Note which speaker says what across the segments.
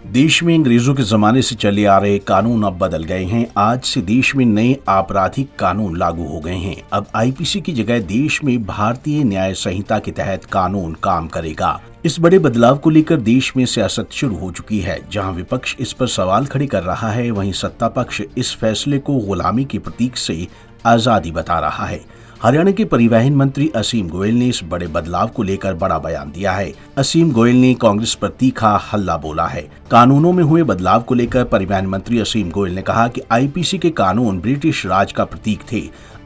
Speaker 1: देश में अंग्रेजों के जमाने से चले आ रहे कानून अब बदल गए हैं। आज से देश में नए आपराधिक कानून लागू हो गए हैं। अब आईपीसी की जगह देश में भारतीय न्याय संहिता के तहत कानून काम करेगा। इस बड़े बदलाव को लेकर देश में सियासत शुरू हो चुकी है। जहां विपक्ष इस पर सवाल खड़े कर रहा है, वहीं सत्ता पक्ष इस फैसले को गुलामी के प्रतीक से आजादी बता रहा है। हरियाणा के परिवहन मंत्री असीम गोयल ने इस बड़े बदलाव को लेकर बड़ा बयान दिया है। असीम गोयल ने कांग्रेस पर तीखा हल्ला बोला है। कानूनों में हुए बदलाव को लेकर परिवहन मंत्री असीम गोयल ने कहा कि आईपीसी के कानून ब्रिटिश राज का प्रतीक थे।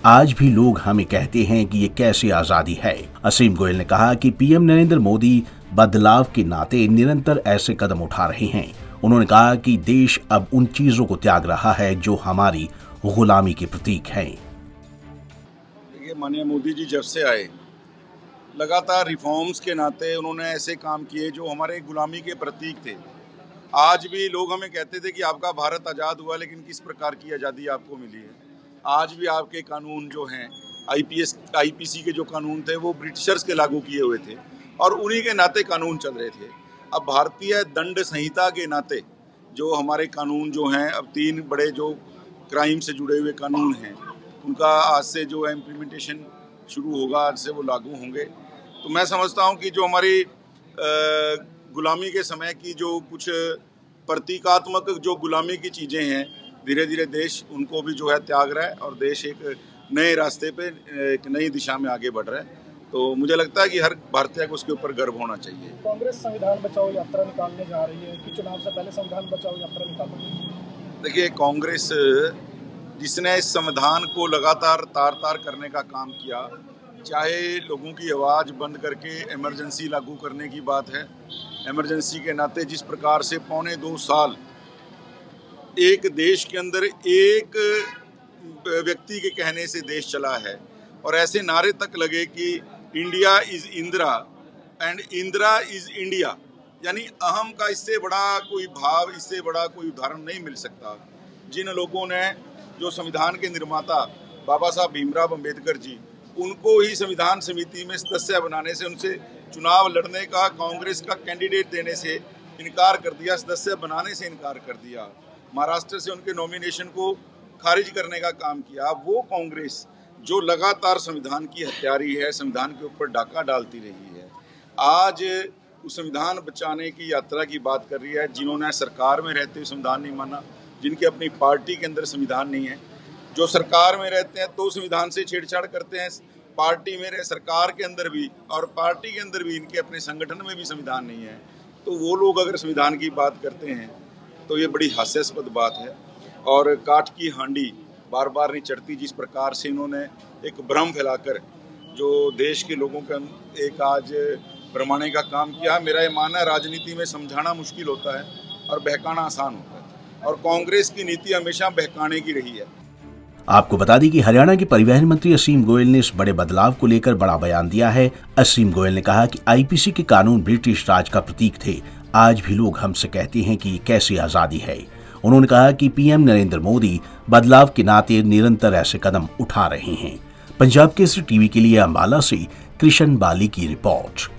Speaker 1: आज भी लोग हमें कहते हैं कि ये कैसी आजादी है। असीम गोयल ने कहा कि पीएम नरेंद्र मोदी बदलाव के नाते निरंतर ऐसे कदम उठा रहे हैं। उन्होंने कहा कि देश अब उन चीजों को त्याग रहा है जो हमारी गुलामी के प्रतीक हैं।
Speaker 2: माननीय मोदी जी जब से आए लगातार रिफॉर्म्स के नाते उन्होंने ऐसे काम किए जो हमारे गुलामी के प्रतीक थे। आज भी लोग हमें कहते थे कि आपका भारत आज़ाद हुआ, लेकिन किस प्रकार की आज़ादी आपको मिली है। आज भी आपके कानून जो हैं आईपीसी के जो कानून थे वो ब्रिटिशर्स के लागू किए हुए थे और उन्हीं के नाते कानून चल रहे थे। अब भारतीय दंड संहिता के नाते जो हमारे कानून जो हैं, अब 3 बड़े जो क्राइम से जुड़े हुए कानून हैं, उनका आज से जो है इम्प्लीमेंटेशन शुरू होगा, आज से वो लागू होंगे। तो मैं समझता हूँ कि जो हमारी गुलामी के समय की जो कुछ प्रतीकात्मक जो गुलामी की चीज़ें हैं, धीरे धीरे देश उनको भी जो है त्याग रहा है और देश एक नए रास्ते पे एक नई दिशा में आगे बढ़ रहा है। तो मुझे लगता है कि हर भारतीय को उसके ऊपर गर्व होना चाहिए।
Speaker 3: कांग्रेस संविधान बचाओ यात्रा निकालने जा रही है कि चुनाव से पहले संविधान बचाओ यात्रा निकालेगी?
Speaker 2: देखिए, कांग्रेस जिसने इस संविधान को लगातार तार करने का काम किया, चाहे लोगों की आवाज़ बंद करके इमरजेंसी लागू करने की बात है। इमरजेंसी के नाते जिस प्रकार से 2.25 साल एक देश के अंदर एक व्यक्ति के कहने से देश चला है और ऐसे नारे तक लगे कि India is Indira and Indira is India, यानी अहम का इससे बड़ा कोई भाव, इससे बड़ा कोई उदाहरण नहीं मिल सकता। जिन लोगों ने जो संविधान के निर्माता बाबा साहब भीमराव अंबेडकर जी, उनको ही संविधान समिति में सदस्य बनाने से, उनसे चुनाव लड़ने का, कांग्रेस का कैंडिडेट देने से इनकार कर दिया, सदस्य बनाने से इनकार कर दिया, महाराष्ट्र से उनके नॉमिनेशन को खारिज करने का काम किया। वो कांग्रेस जो लगातार संविधान की हत्यारी है, संविधान के ऊपर डाका डालती रही है, आज उस संविधान बचाने की यात्रा की बात कर रही है। जिन्होंने सरकार में रहते हुए संविधान नहीं माना, जिनकी अपनी पार्टी के अंदर संविधान नहीं है, जो सरकार में रहते हैं तो संविधान से छेड़छाड़ करते हैं, पार्टी में सरकार के अंदर भी और पार्टी के अंदर भी इनके अपने संगठन में भी संविधान नहीं है, तो वो लोग अगर संविधान की बात करते हैं तो ये बड़ी हास्यास्पद बात है। और काठ की हांडी बार बार नहीं चढ़ती। जिस प्रकार से इन्होंने एक भ्रम फैलाकर जो देश के लोगों का एक आज भ्रमाने का काम किया, मेरा ये मानना है राजनीति में समझाना मुश्किल होता है और बहकाना आसान होता है, और कांग्रेस की नीति हमेशा बहकाने की रही है।
Speaker 1: आपको बता दें कि हरियाणा के परिवहन मंत्री असीम गोयल ने इस बड़े बदलाव को लेकर बड़ा बयान दिया है। असीम गोयल ने कहा कि आईपीसी के कानून ब्रिटिश राज का प्रतीक थे। आज भी लोग हमसे कहते हैं कि कैसी आजादी है। उन्होंने कहा कि पीएम नरेंद्र मोदी बदलाव के नाते निरंतर ऐसे कदम उठा रहे हैं। पंजाब केसरी टीवी के लिए अंबाला से कृष्ण बाली की रिपोर्ट।